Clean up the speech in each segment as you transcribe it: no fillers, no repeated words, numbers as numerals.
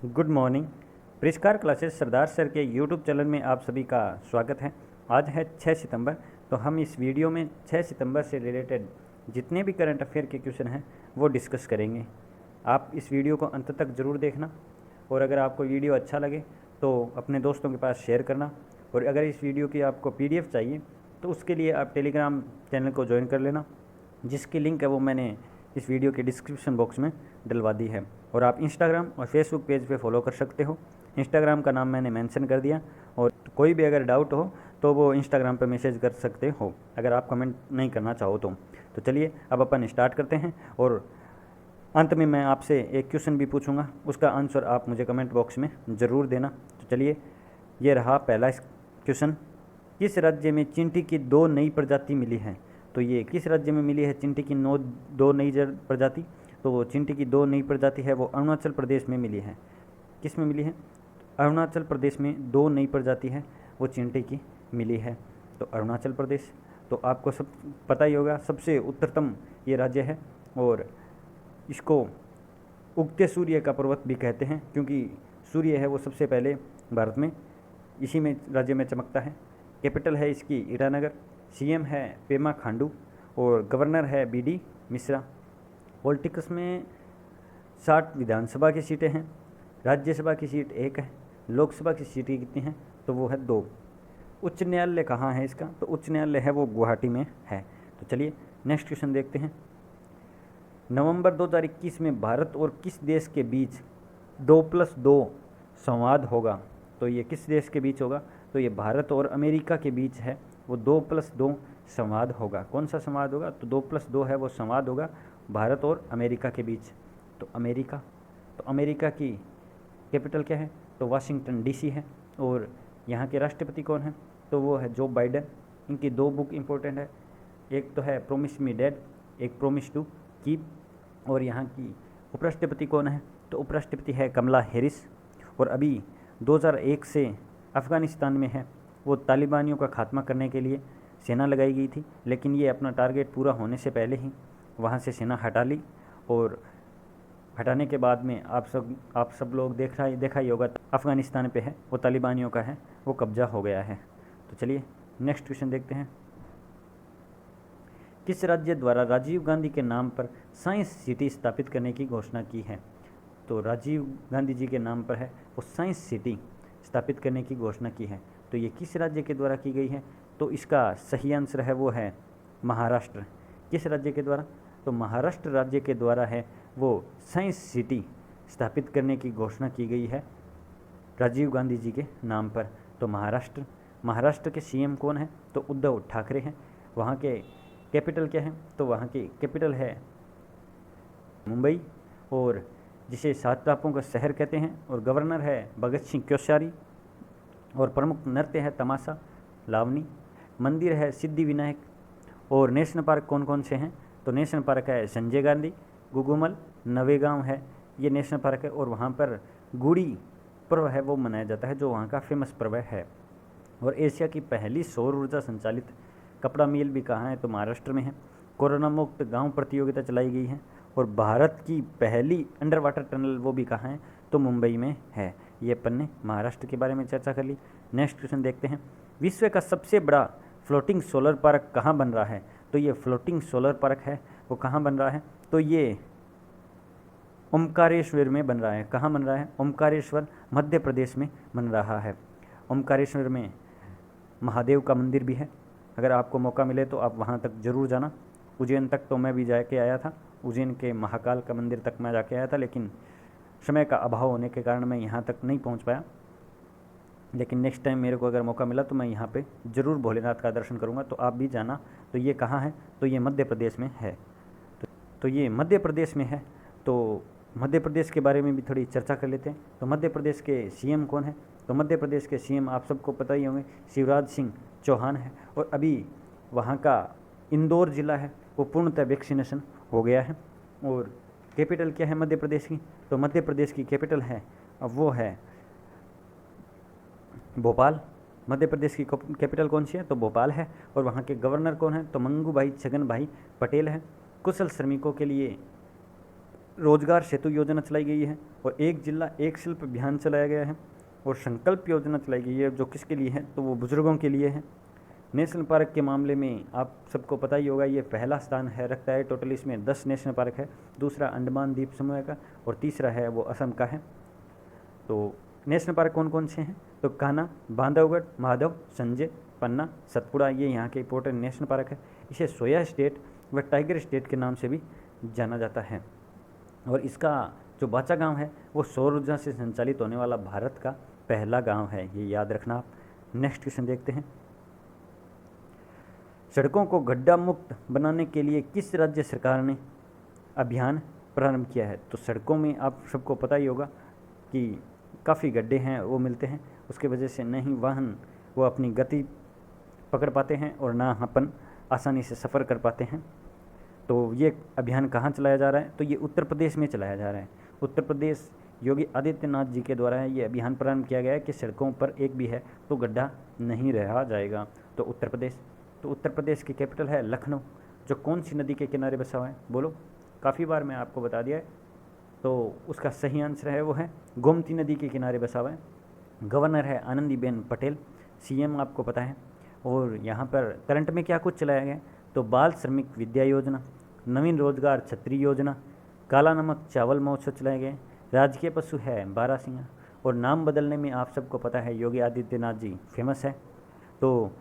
Good morning. परिष्कार classes सरदार sir के YouTube channel में आप सभी का स्वागत है। आज है 6 सितंबर। तो हम इस वीडियो में 6 सितंबर से रिलेटेड जितने भी करंट अफेयर के क्वेश्चन हैं वो डिस्कस करेंगे। आप इस वीडियो को अंत तक ज़रूर देखना और अगर आपको वीडियो अच्छा लगे तो अपने दोस्तों के पास शेयर करना। और अगर इस वीडियो की आपको PDF चाहिए तो उसके लिए आप टेलीग्राम चैनल को ज्वाइन कर लेना, जिसकी लिंक है वो मैंने इस वीडियो के डिस्क्रिप्शन बॉक्स में डलवा दी है। और आप इंस्टाग्राम और फेसबुक पेज पे फॉलो कर सकते हो। इंस्टाग्राम का नाम मैंने मेंशन कर दिया और कोई भी अगर डाउट हो तो वो इंस्टाग्राम पे मैसेज कर सकते हो, अगर आप कमेंट नहीं करना चाहो तो चलिए अब अपन स्टार्ट करते हैं। और अंत में मैं आपसे एक क्वेश्चन भी पूछूंगा, उसका आंसर आप मुझे कमेंट बॉक्स में ज़रूर देना। तो चलिए, ये रहा पहला क्वेश्चन। किस राज्य में चींटी की 2 नई प्रजाति मिली है? तो ये किस राज्य में मिली है चींटी की 2 नई प्रजाति? तो वो चींटी की 2 नई प्रजाति है वो अरुणाचल प्रदेश में मिली है। किस में मिली है? अरुणाचल प्रदेश में 2 नई प्रजाति है वो चींटी की मिली है। तो अरुणाचल प्रदेश तो आपको सब पता ही होगा, सबसे उत्तरतम ये राज्य है और इसको उगते सूर्य का पर्वत भी कहते हैं, क्योंकि सूर्य है वो सबसे पहले भारत में इसी में राज्य में चमकता है। कैपिटल है इसकी ईटानगर, CM है पेमा खांडू और गवर्नर है BD मिश्रा। पॉलिटिक्स में 60 विधानसभा की सीटें हैं, राज्यसभा की सीट 1 है, लोकसभा की सीटें कितनी हैं? तो वो है 2। उच्च न्यायालय कहाँ है इसका? तो उच्च न्यायालय है वो गुवाहाटी में है। तो चलिए नेक्स्ट क्वेश्चन देखते हैं। नवंबर 2021 में भारत और किस देश के बीच 2+2 संवाद होगा? तो ये किस देश के बीच होगा? तो ये भारत और अमेरिका के बीच है वो 2+2 संवाद होगा। कौन सा संवाद होगा? तो 2+2 है वो संवाद होगा भारत और अमेरिका के बीच। तो अमेरिका की कैपिटल क्या है? तो वाशिंगटन DC है। और यहाँ के राष्ट्रपति कौन है? तो वो है जो बाइडन। इनकी 2 बुक इम्पोर्टेंट है, एक तो है प्रॉमिस मी डैड, एक प्रॉमिस टू कीप। और यहाँ की उपराष्ट्रपति कौन है? तो उपराष्ट्रपति है कमला हैरिस। और अभी 2001 से अफ़गानिस्तान में है वो तालिबानियों का खात्मा करने के लिए सेना लगाई गई थी, लेकिन ये अपना टारगेट पूरा होने से पहले ही वहाँ से सेना हटा ली। और हटाने के बाद में आप सब लोग देखा ही होगा, अफ़गानिस्तान पे है वो तालिबानियों का है वो कब्जा हो गया है। तो चलिए नेक्स्ट क्वेश्चन देखते हैं। किस राज्य द्वारा राजीव गांधी के नाम पर साइंस सिटी स्थापित करने की घोषणा की है? तो राजीव गांधी जी के नाम पर है वो साइंस सिटी स्थापित करने की घोषणा की है। तो ये किस राज्य के द्वारा की गई है? तो इसका सही आंसर है वो है महाराष्ट्र। किस राज्य के द्वारा? तो महाराष्ट्र राज्य के द्वारा है वो साइंस सिटी स्थापित करने की घोषणा की गई है राजीव गांधी जी के नाम पर। तो महाराष्ट्र के CM कौन है? तो उद्धव ठाकरे हैं। वहाँ के कैपिटल क्या है? तो वहाँ की कैपिटल है मुंबई, और जिसे 7 टापुओं का शहर कहते हैं। और गवर्नर है भगत सिंह कोश्यारी। और प्रमुख नृत्य है तमाशा, लावनी। मंदिर है सिद्धि विनायक। और नेशनल पार्क कौन कौन से हैं? तो नेशनल पार्क है संजय गांधी, गुगुमल, नवेगांव है ये नेशनल पार्क है। और वहाँ पर गुड़ी पर्व है वो मनाया जाता है, जो वहाँ का फेमस पर्व है। और एशिया की पहली सौर ऊर्जा संचालित कपड़ा मिल भी कहाँ है? तो महाराष्ट्र में है। कोरोना मुक्त गांव प्रतियोगिता चलाई गई है। और भारत की पहली अंडर वाटर टनल वो भी कहाँ है? तो मुंबई में है। ये अपन ने महाराष्ट्र के बारे में चर्चा कर ली। नेक्स्ट क्वेश्चन देखते हैं। विश्व का सबसे बड़ा फ्लोटिंग सोलर पार्क कहाँ बन रहा है? तो ये फ्लोटिंग सोलर पार्क है वो कहाँ बन रहा है? तो ये ओमकारेश्वर में बन रहा है। कहाँ बन रहा है? ओमकारेश्वर मध्य प्रदेश में बन रहा है। ओमकारेश्वर में महादेव का मंदिर भी है। अगर आपको मौका मिले तो आप वहाँ तक ज़रूर जाना। उज्जैन तक तो मैं भी जाके आया था, उज्जैन के महाकाल का मंदिर तक मैं जाके आया था, लेकिन समय का अभाव होने के कारण मैं यहाँ तक नहीं पहुँच पाया। लेकिन नेक्स्ट टाइम मेरे को अगर मौका मिला तो मैं यहाँ पे ज़रूर भोलेनाथ का दर्शन करूँगा, तो आप भी जाना। तो ये कहाँ है? तो ये मध्य प्रदेश में है। तो ये मध्य प्रदेश में है। तो मध्य प्रदेश के बारे में भी थोड़ी चर्चा कर लेते हैं। तो मध्य प्रदेश के CM कौन है? तो मध्य प्रदेश के CM आप सबको पता ही होंगे, शिवराज सिंह चौहान है। और अभी वहाँ का इंदौर ज़िला है वो पूर्णतः वैक्सीनेशन हो गया है। और कैपिटल क्या है मध्य प्रदेश की? तो मध्य प्रदेश की कैपिटल है वो है भोपाल। मध्य प्रदेश की कैपिटल कौन सी है? तो भोपाल है। और वहाँ के गवर्नर कौन है? तो मंगू भाई छगन भाई पटेल है। कुशल श्रमिकों के लिए रोजगार सेतु योजना चलाई गई है, और एक जिला एक शिल्प अभियान चलाया गया है, और संकल्प योजना चलाई गई है, जो किसके लिए है, तो वो बुजुर्गों के लिए है। नेशनल पार्क के मामले में आप सबको पता ही होगा, ये पहला स्थान है रखता है। टोटल इसमें 10 नेशनल पार्क है, दूसरा अंडमान द्वीप समूह का, और तीसरा है वो असम का है। तो नेशनल पार्क कौन कौन से हैं, तो कान्हा, बांधवगढ़, माधव, संजय, पन्ना, सतपुड़ा, ये यहाँ के इंपॉर्टेंट नेशनल पार्क है। इसे सोया स्टेट व टाइगर स्टेट के नाम से भी जाना जाता है। और इसका जो बाचा गांव है वो सौर ऊर्जा से संचालित होने वाला भारत का पहला गांव है, ये याद रखना आप। नेक्स्ट क्वेश्चन देखते हैं। सड़कों को गड्ढा मुक्त बनाने के लिए किस राज्य सरकार ने अभियान प्रारंभ किया है, तो सड़कों में आप सबको पता ही होगा कि काफ़ी गड्ढे हैं वो मिलते हैं, उसके वजह से न ही वाहन वो अपनी गति पकड़ पाते हैं और ना अपन आसानी से सफ़र कर पाते हैं। तो ये अभियान कहाँ चलाया जा रहा है, तो ये उत्तर प्रदेश में चलाया जा रहा है। उत्तर प्रदेश योगी आदित्यनाथ जी के द्वारा ये अभियान प्रारंभ किया गया है कि सड़कों पर एक भी है तो गड्ढा नहीं रहा जाएगा। तो उत्तर प्रदेश की कैपिटल है लखनऊ, जो कौन सी नदी के किनारे बसा हुआ है, बोलो। काफ़ी बार मैं आपको बता दिया है, तो उसका सही आंसर है वो है गोमती नदी के किनारे बसा हुआ है। गवर्नर है आनंदीबेन पटेल, सीएम आपको पता है। और यहाँ पर करंट में क्या कुछ चलाया गया, तो बाल श्रमिक विद्या योजना, नवीन रोजगार छतरी योजना, काला नमक चावल महोत्सव चलाए गए, राजकीय पशु है बारहसिंगा, और नाम बदलने में आप सबको पता है योगी आदित्यनाथ जी फेमस है। तो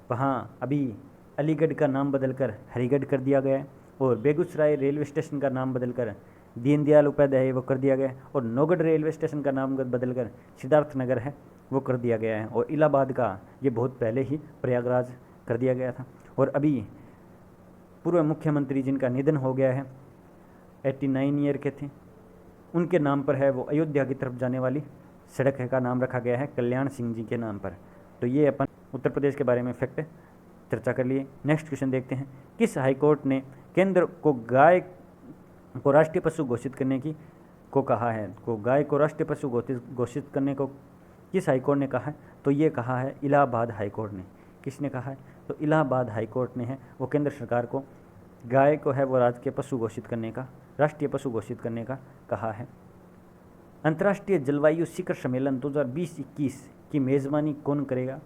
वहाँ अभी अलीगढ़ का नाम बदलकर हरिगढ़ कर दिया गया है, और बेगूसराय रेलवे स्टेशन का नाम बदलकर दीनदयाल उपाध्याय वो कर दिया गया है, और नौगढ़ रेलवे स्टेशन का नाम बदलकर सिद्धार्थ नगर है वो कर दिया गया है, और इलाहाबाद का ये बहुत पहले ही प्रयागराज कर दिया गया था। और अभी पूर्व मुख्यमंत्री जिनका निधन हो गया है, 89 ईयर के थे, उनके नाम पर है वो अयोध्या की तरफ जाने वाली सड़क का नाम रखा गया है कल्याण सिंह जी के नाम पर। तो ये अपन उत्तर प्रदेश के बारे में फैक्ट चर्चा कर लिए। नेक्स्ट क्वेश्चन देखते हैं। किस हाईकोर्ट ने केंद्र को गाय को राष्ट्रीय पशु घोषित करने की को कहा है, को गाय को राष्ट्रीय पशु घोषित करने को किस हाईकोर्ट ने कहा है, तो ये कहा है इलाहाबाद हाईकोर्ट ने। किसने कहा है, तो इलाहाबाद हाईकोर्ट ने है वो केंद्र सरकार को गाय को है वो राष्ट्रीय पशु घोषित करने का कहा है। अंतर्राष्ट्रीय जलवायु शिखर सम्मेलन 2020-21 की मेज़बानी कौन करेगा,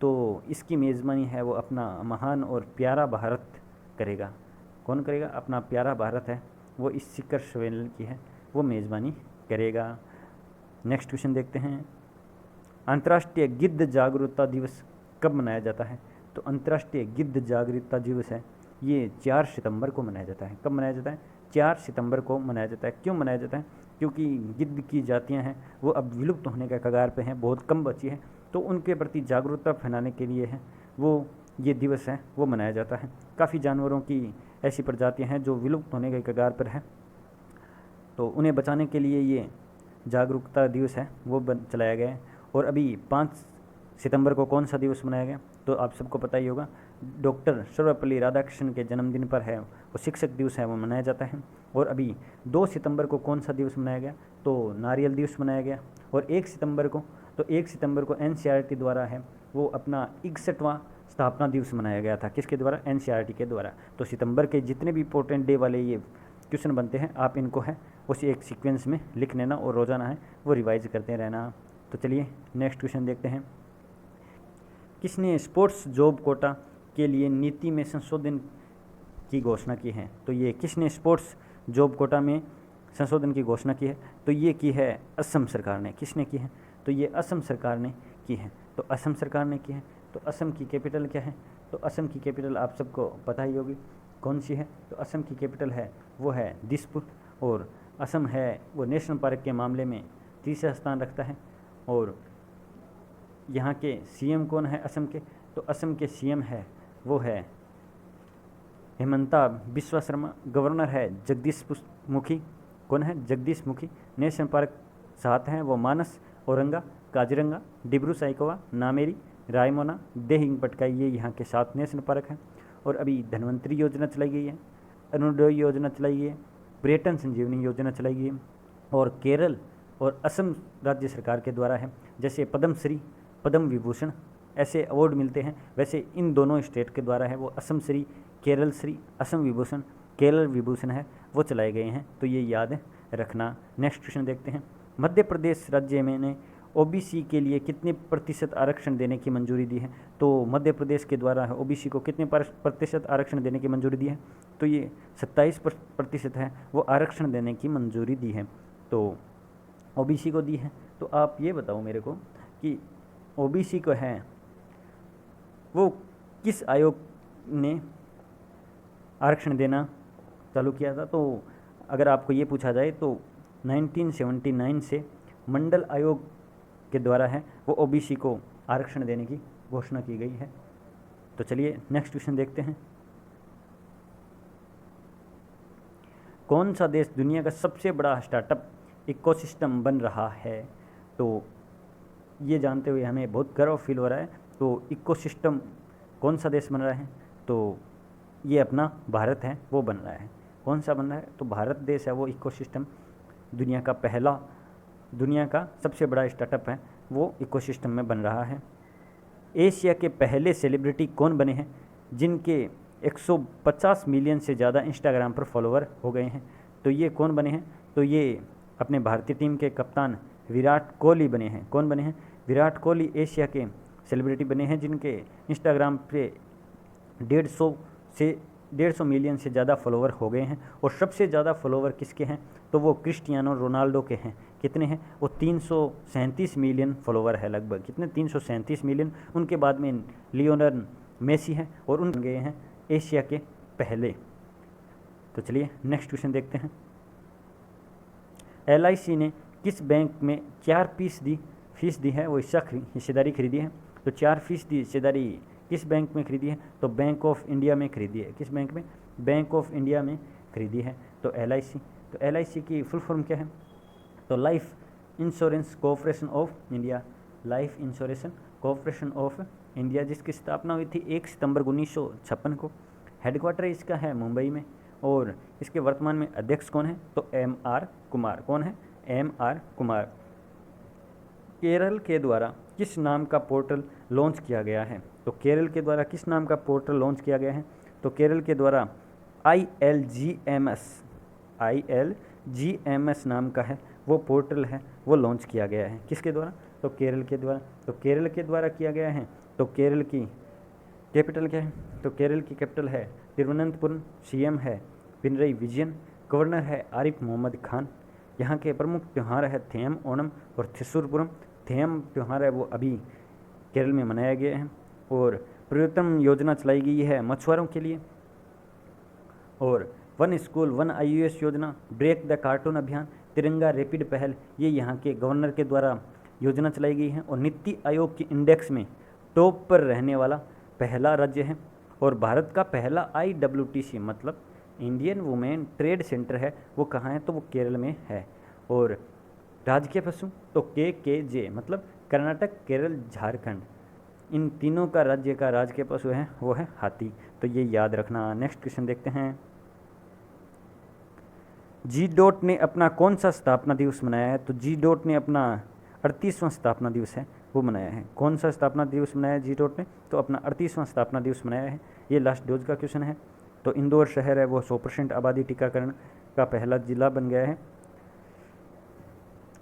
तो इसकी मेज़बानी है वो अपना महान और प्यारा भारत करेगा। कौन करेगा, अपना प्यारा भारत है वो इस शिखर सम्मेलन की है वो मेज़बानी करेगा। नेक्स्ट क्वेश्चन देखते हैं। अंतर्राष्ट्रीय गिद्ध जागरूकता दिवस कब मनाया जाता है, तो अंतर्राष्ट्रीय गिद्ध जागरूकता दिवस है ये 4 सितंबर को मनाया जाता है। कब मनाया जाता है, 4 सितंबर को मनाया जाता है। क्यों मनाया जाता है, क्योंकि गिद्ध की जातियां हैं वो अब विलुप्त होने के कगार पे हैं, बहुत कम बची है, तो उनके प्रति जागरूकता फैलाने के लिए है वो ये दिवस है वो मनाया जाता है। काफ़ी जानवरों की ऐसी प्रजातियां हैं जो विलुप्त होने के कगार पर है, तो उन्हें बचाने के लिए ये जागरूकता दिवस है वो चलाया गया है। और अभी 5 सितंबर को कौन सा दिवस मनाया गया, तो आप सबको पता ही होगा, डॉक्टर सर्वपल्ली राधाकृष्णन के जन्मदिन पर है वो शिक्षक दिवस है वो मनाया जाता है। और अभी 2 सितंबर को कौन सा दिवस मनाया गया, तो नारियल दिवस मनाया गया। और 1 सितंबर को एनसीईआरटी द्वारा है वो अपना 61वां स्थापना दिवस मनाया गया था। किसके द्वारा, एनसीईआरटी के द्वारा। तो सितंबर के जितने भी इंपॉर्टेंट डे वाले ये क्वेश्चन बनते हैं आप इनको है उसी एक सीक्वेंस में लिख लेना और रोज़ाना है वो रिवाइज करते रहना। तो चलिए नेक्स्ट क्वेश्चन देखते हैं। किसने स्पोर्ट्स जॉब कोटा के लिए नीति में संशोधन की घोषणा की है, तो ये किसने स्पोर्ट्स जॉब कोटा में संशोधन की घोषणा की है, तो ये की है असम सरकार ने। किसने की है, तो ये असम सरकार ने की है। तो असम सरकार ने की है। तो असम की कैपिटल क्या है, तो असम की कैपिटल आप सबको पता ही होगी कौन सी है, तो असम की कैपिटल है वो है दिसपुर। और असम है वो नेशनल पार्क के मामले में तीसरा स्थान रखता है। और यहाँ के सीएम कौन है असम के, तो असम के सीएम है वो है हेमंता बिस्वा शर्मा। गवर्नर है जगदीश मुखी। कौन है, जगदीश मुखी। नेशनल पार्क 7 हैं वो मानस, औरंगा, काजीरंगा, डिब्रू साइखोवा, नामेरी, रायमोना, देहिंग पटकाई, ये यहाँ के 7 नेशनल पार्क हैं। और अभी धन्वंतरी योजना चलाई गई है, अरुणोदय योजना चलाई गई है, पर्यटन संजीवनी योजना चलाई गई है। और केरल और असम राज्य सरकार के द्वारा है, जैसे पद्मश्री, पद्म विभूषण ऐसे अवार्ड मिलते हैं, वैसे इन दोनों स्टेट के द्वारा है वो असम श्री, केरल श्री, असम विभूषण केरल विभूषण है वो चलाए गए हैं, तो ये याद रखना। नेक्स्ट क्वेश्चन देखते हैं। मध्य प्रदेश राज्य में ने ओबीसी के लिए कितने प्रतिशत आरक्षण देने की मंजूरी दी है? तो मध्य प्रदेश के द्वारा ओबीसी को कितने प्रतिशत आरक्षण देने की मंजूरी दी है? तो ये 27% है वो आरक्षण देने की मंजूरी दी है, तो ओबीसी को दी है। तो आप ये बताओ मेरे को कि ओबीसी को है वो किस आयोग ने आरक्षण देना चालू किया था? तो अगर आपको ये पूछा जाए तो 1979 से मंडल आयोग के द्वारा है वो ओबीसी को आरक्षण देने की घोषणा की गई है। तो चलिए नेक्स्ट क्वेश्चन देखते हैं। कौन सा देश दुनिया का सबसे बड़ा स्टार्टअप इकोसिस्टम बन रहा है? तो ये जानते हुए हमें बहुत गर्व फील हो रहा है। तो इकोसिस्टम कौन सा देश बन रहा है? तो ये अपना भारत है वो बन रहा है। कौन सा बन रहा है? तो भारत देश है वो इकोसिस्टम दुनिया का सबसे बड़ा स्टार्टअप है वो इकोसिस्टम में बन रहा है। एशिया के पहले सेलिब्रिटी कौन बने हैं जिनके 150 मिलियन से ज़्यादा इंस्टाग्राम पर फॉलोवर हो गए हैं? तो ये कौन बने हैं? तो ये अपने भारतीय टीम के कप्तान विराट कोहली बने हैं। कौन बने हैं? विराट कोहली एशिया के सेलिब्रिटी बने हैं जिनके इंस्टाग्राम पे 150 मिलियन से ज़्यादा फॉलोवर हो गए हैं। और सबसे ज़्यादा फॉलोवर किसके हैं? तो वो क्रिस्टियानो रोनाल्डो के हैं। कितने हैं? वो 337 मिलियन फॉलोवर है लगभग। कितने? 337 मिलियन। उनके बाद में लियोनेल मेसी हैं और उन गए हैं एशिया के पहले। तो चलिए नेक्स्ट क्वेश्चन देखते हैं। LIC ने किस बैंक में 4% है वो हिस्सेदारी खरीदी है? तो 4% हिस्सेदारी किस बैंक में खरीदी है? तो बैंक ऑफ इंडिया में खरीदी है। किस बैंक में? बैंक ऑफ इंडिया में खरीदी है। तो LIC, तो LIC की फुल फॉर्म क्या है? तो life insurance corporation of India. Life insurance corporation of India, जिसकी स्थापना हुई थी 1 सितंबर 1956 को। हेडक्वार्टर इसका है मुंबई में। और इसके वर्तमान में अध्यक्ष कौन है? तो MR कुमार। कौन है? MR कुमार। केरल के द्वारा किस नाम का पोर्टल लॉन्च किया गया है? तो केरल के द्वारा किस नाम का पोर्टल लॉन्च किया गया है? तो केरल के द्वारा ILGMS नाम का है वो पोर्टल है वो लॉन्च किया गया है। किसके द्वारा? तो केरल के द्वारा। तो केरल के द्वारा किया गया है। तो केरल की कैपिटल क्या है? तो केरल की कैपिटल है तिरुवनंतपुरम। CM है पिनरई विजयन। गवर्नर है आरिफ मोहम्मद खान। यहाँ के प्रमुख त्यौहार है थेयम, ओणम और थिसुरपुरम। थेयम त्यौहार है वो अभी केरल में मनाया गया है। और प्रियोतम योजना चलाई गई है मछुआरों के लिए। और 1 स्कूल 1 IAS योजना, ब्रेक द कार्टून अभियान, तिरंगा रैपिड पहल, ये यहाँ के गवर्नर के द्वारा योजना चलाई गई है। और नीति आयोग की इंडेक्स में टॉप पर रहने वाला पहला राज्य है। और भारत का पहला IWTC मतलब इंडियन वुमेन ट्रेड सेंटर है वो कहाँ है? तो वो केरल में है। और राजकीय पशु तो KKJ मतलब कर्नाटक, केरल, झारखंड, इन तीनों का राज्य का राजकीय पशु है वो है हाथी। तो ये याद रखना। नेक्स्ट क्वेश्चन देखते हैं। G. ने अपना कौन सा स्थापना दिवस मनाया है? तो G. ने अपना 38वां स्थापना दिवस है वो मनाया है। कौन सा स्थापना दिवस मनाया है G. ने? तो अपना 38वां स्थापना दिवस मनाया है। ये लास्ट डोज का क्वेश्चन है। तो इंदौर शहर है वो 100% आबादी टीकाकरण का पहला जिला बन गया है।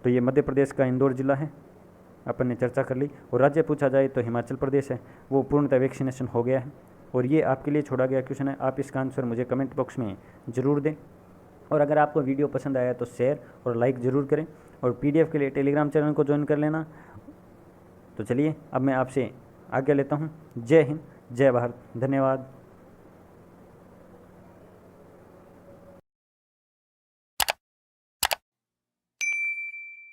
तो ये मध्य प्रदेश का इंदौर जिला है, अपन ने चर्चा कर ली। और राज्य पूछा जाए तो हिमाचल प्रदेश है वो पूर्णतः वैक्सीनेशन हो गया है। और ये आपके लिए छोड़ा गया क्वेश्चन है, आप इसका आंसर मुझे कमेंट बॉक्स में ज़रूर दें। और अगर आपको वीडियो पसंद आया तो शेयर और लाइक ज़रूर करें। और PDF के लिए टेलीग्राम चैनल को ज्वाइन कर लेना। तो चलिए अब मैं आपसे आज्ञा लेता हूँ। जय हिंद, जय भारत, धन्यवाद।